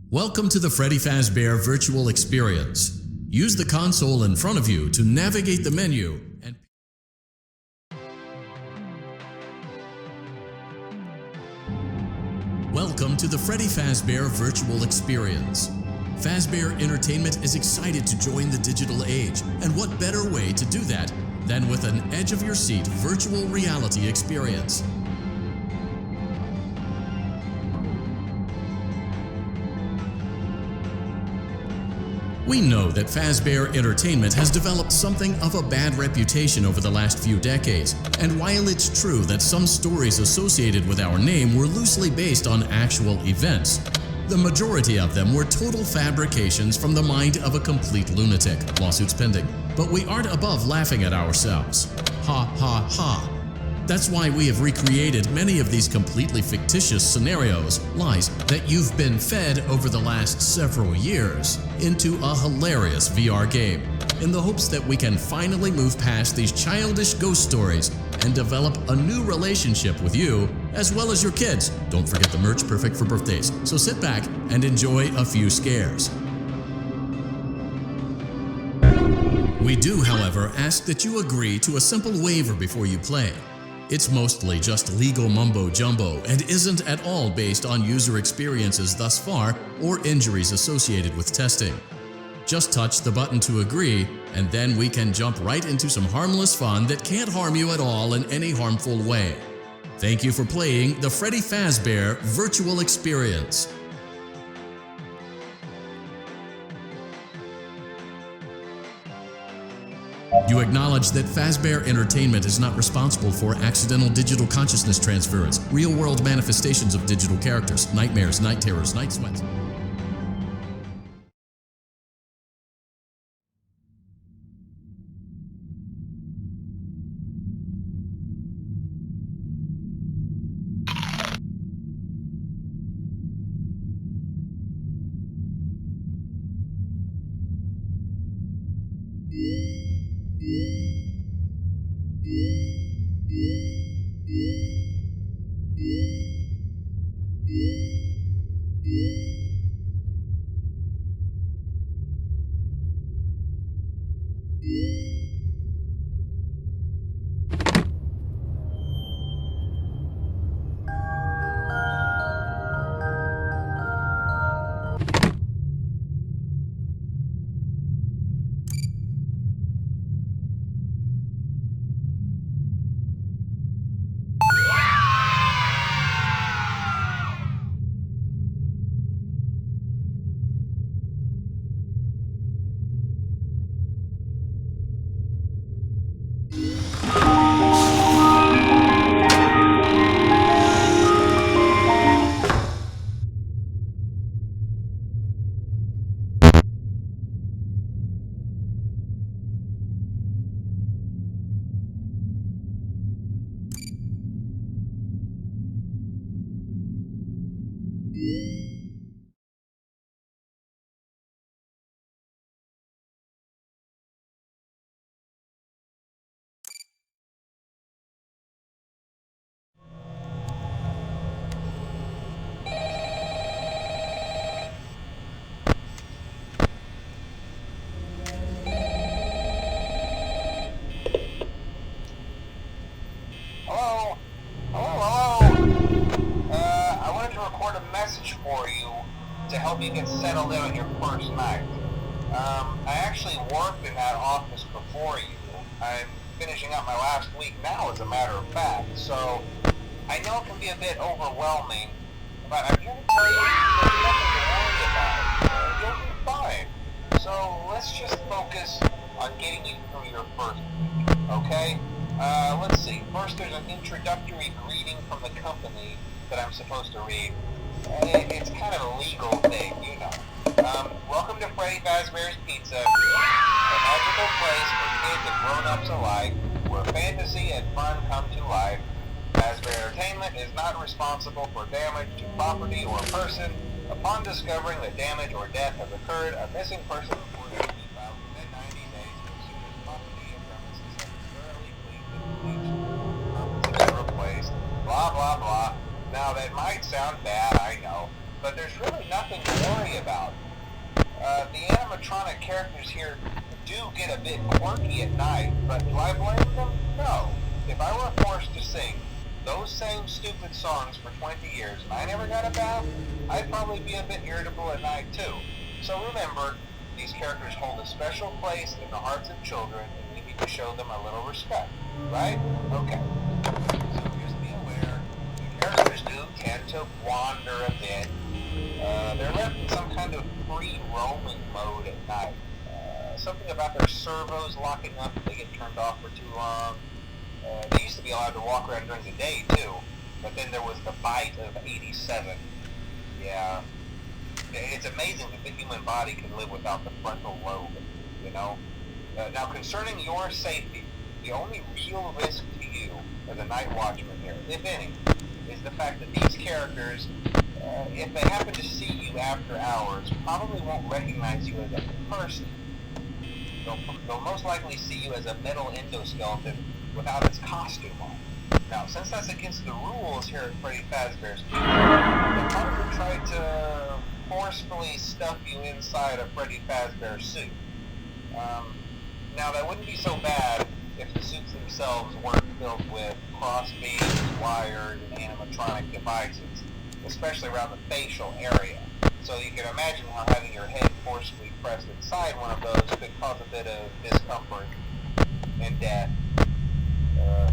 Welcome to the Freddy Fazbear virtual experience. Use the console in front of you to navigate the menu and Welcome to the Freddy Fazbear virtual experience. Fazbear Entertainment is excited to join the digital age, and what better way to do that than with an edge-of-your-seat virtual reality experience. We know that Fazbear Entertainment has developed something of a bad reputation over the last few decades, and while it's true that some stories associated with our name were loosely based on actual events, the majority of them were total fabrications from the mind of a complete lunatic, lawsuits pending. But we aren't above laughing at ourselves. Ha ha ha. That's why we have recreated many of these completely fictitious scenarios, lies, that you've been fed over the last several years into a hilarious VR game, in the hopes that we can finally move past these childish ghost stories and develop a new relationship with you, as well as your kids. Don't forget the merch, perfect for birthdays. So sit back and enjoy a few scares. We do, however, ask that you agree to a simple waiver before you play. It's mostly just legal mumbo-jumbo and isn't at all based on user experiences thus far or injuries associated with testing. Just touch the button to agree, and then we can jump right into some harmless fun that can't harm you at all in any harmful way. Thank you for playing the Freddy Fazbear virtual experience. You acknowledge that Fazbear Entertainment is not responsible for accidental digital consciousness transference, real-world manifestations of digital characters, nightmares, night terrors, night sweats. To help you get settled in on your first night. I actually worked in that office before you. I'm finishing up my last week now, as a matter of fact, so I know it can be a bit overwhelming, but I'm here to tell you there's nothing to worry about. You'll be fine. So let's just focus on getting you through your first week, okay? Let's see. First, there's an introductory greeting from the company that I'm supposed to read. It's kind of a legal thing, you know. Welcome to Freddy Fazbear's Pizza, a magical place for kids and grown-ups alike, where fantasy and fun come to life. Fazbear Entertainment is not responsible for damage to property or person. Upon discovering that damage or death has occurred, a missing person report will be filed within 90 days as soon as property and premises have been thoroughly cleaned and bleached. Replaced. Blah, blah, blah. Now, that might sound bad, I know, but there's really nothing to worry about. The animatronic characters here do get a bit quirky at night, but do I blame them? No. If I were forced to sing those same stupid songs for 20 years and I never got a bath, I'd probably be a bit irritable at night too. So remember, these characters hold a special place in the hearts of children, and we need to show them a little respect, right? Okay. So just be aware, the characters do tend to wander a bit. They're left in some kind of free roaming mode at night. Something about their servos locking up if they get turned off for too long. They used to be allowed to walk around during the day too, but then there was the bite of 87. Yeah. It's amazing that the human body can live without the frontal lobe, you know? Now, concerning your safety, the only real risk to you as a night watchman here, if any, is the fact that these characters, if they happen to see you after hours, probably won't recognize you as a person. They'll most likely see you as a metal endoskeleton without its costume on. Now, since that's against the rules here at Freddy Fazbear's Pizza, they'll probably try to forcefully stuff you inside a Freddy Fazbear suit. Now, that wouldn't be so bad if the suits themselves weren't filled with cross beams, wires, and animatronic devices, especially around the facial area. So you can imagine how having your head forcefully pressed inside one of those could cause a bit of discomfort and death.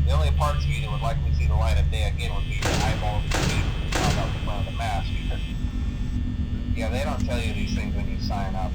The only parts of you that would likely see the light of day again would be your eyeballs and teeth popped out the front of the mask. Yeah, they don't tell you these things when you sign up.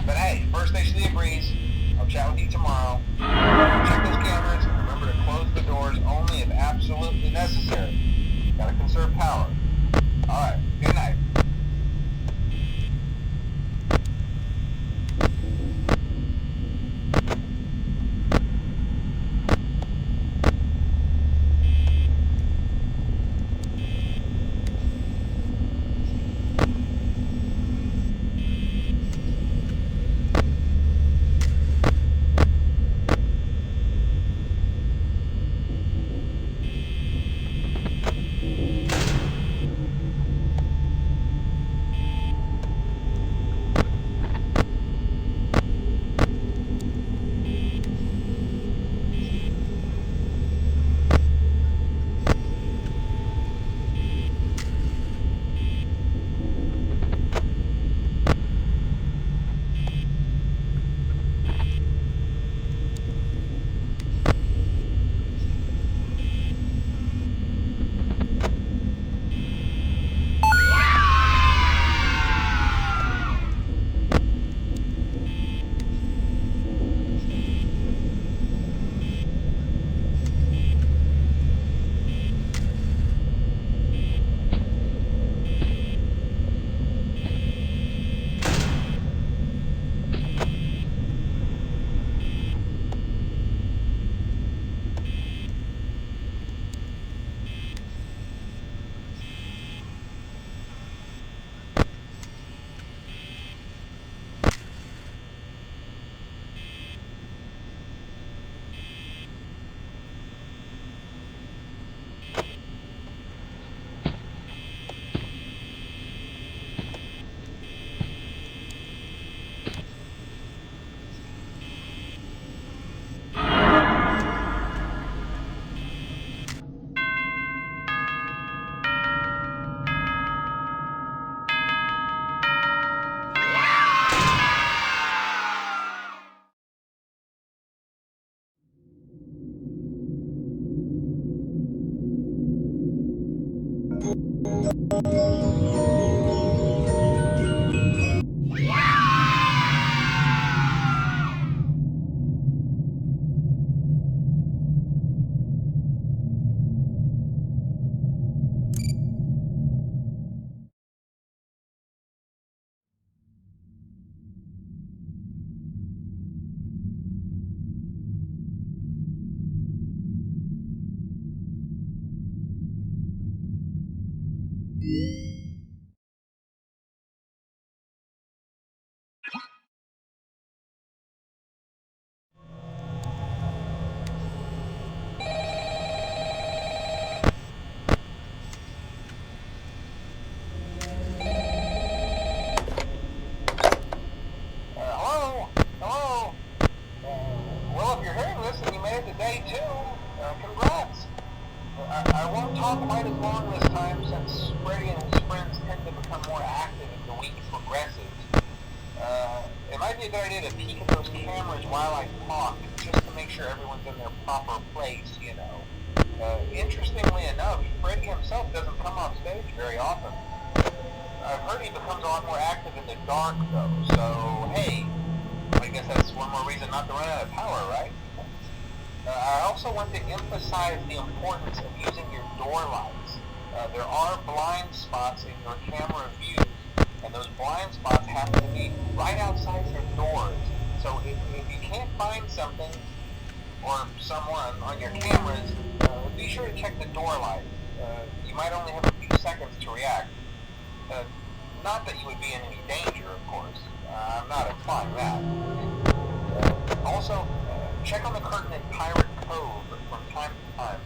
But hey, First Station agrees. I'll chat with you tomorrow. Check those cameras and remember to close the doors only if absolutely necessary. Gotta conserve power. Alright, good night. while I talk, just to make sure everyone's in their proper place, you know. Interestingly enough, Freddy himself doesn't come off stage very often. I've heard he becomes a lot more active in the dark, though, so hey, I guess that's one more reason not to run out of power, right? I also want to emphasize the importance of using your door lights. There are blind spots in your camera views, and those blind spots happen to be right outside your doors. So if you can't find something or someone on your cameras, be sure to check the door light. You might only have a few seconds to react. Not that you would be in any danger, of course. I'm not implying that. Also, check on the curtain in Pirate Cove from time to time.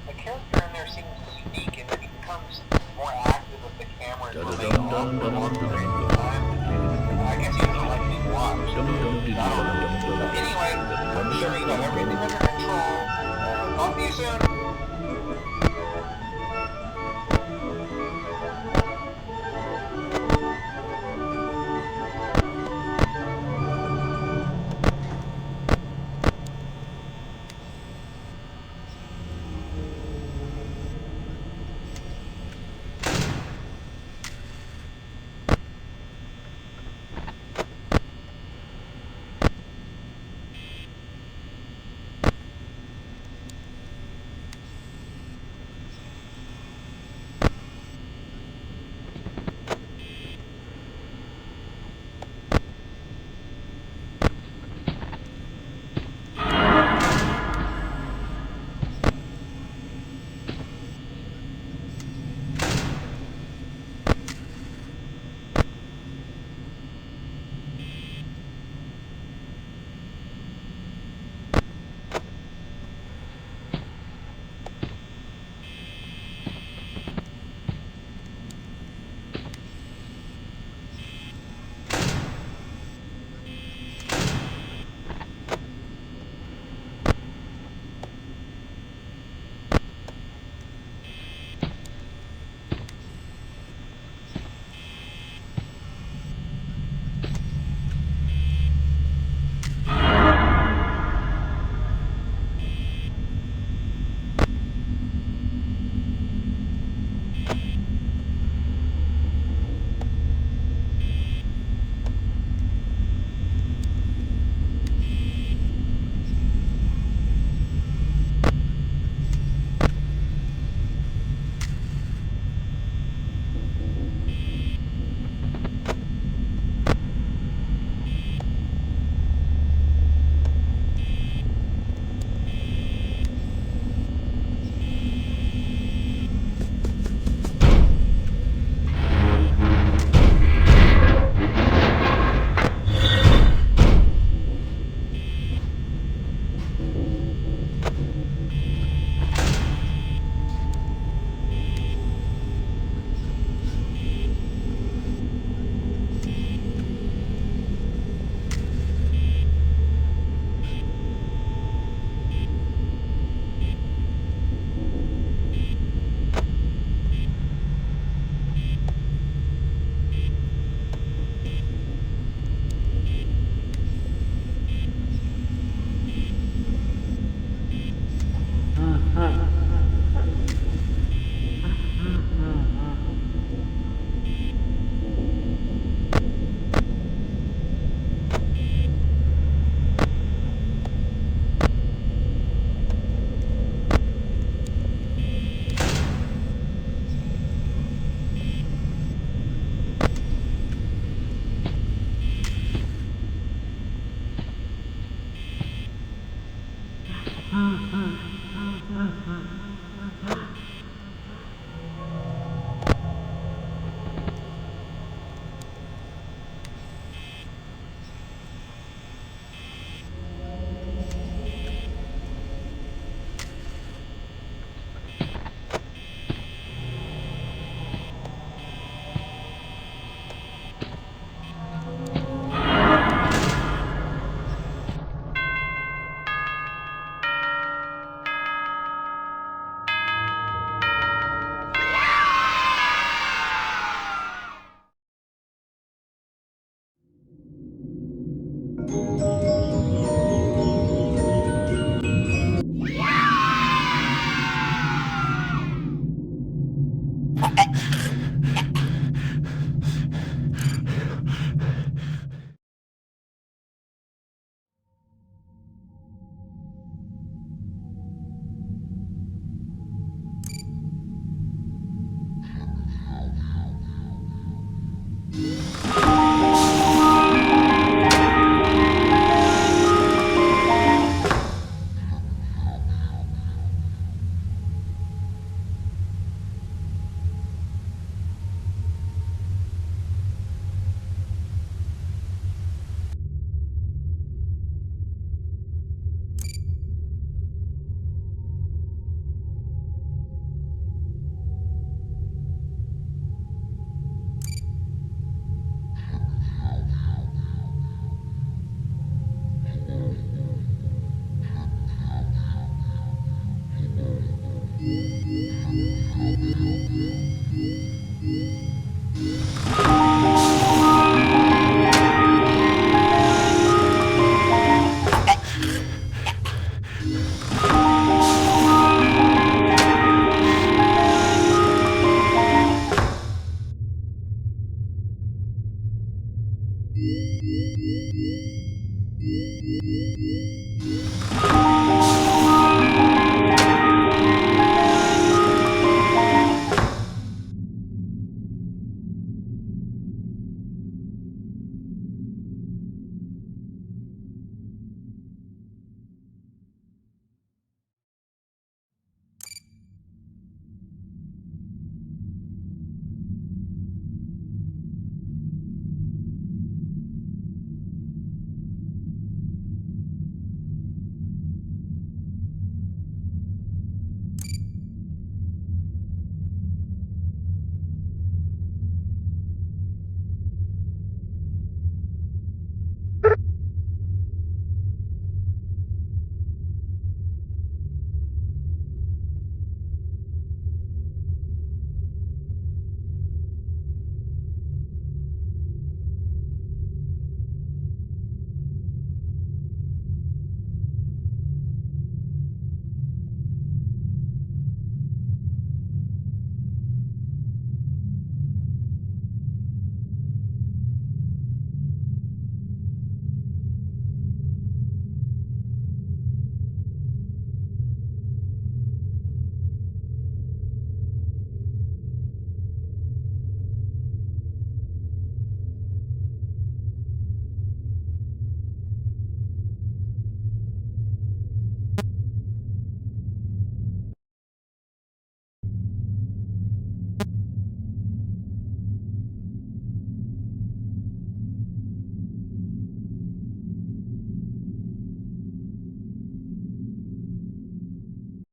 The character in there seems unique in that he becomes more active if the cameras remain on for a long period of time. I guess he doesn't like being watched. Anyway, I'm sure you have everything under control. Talk to you soon.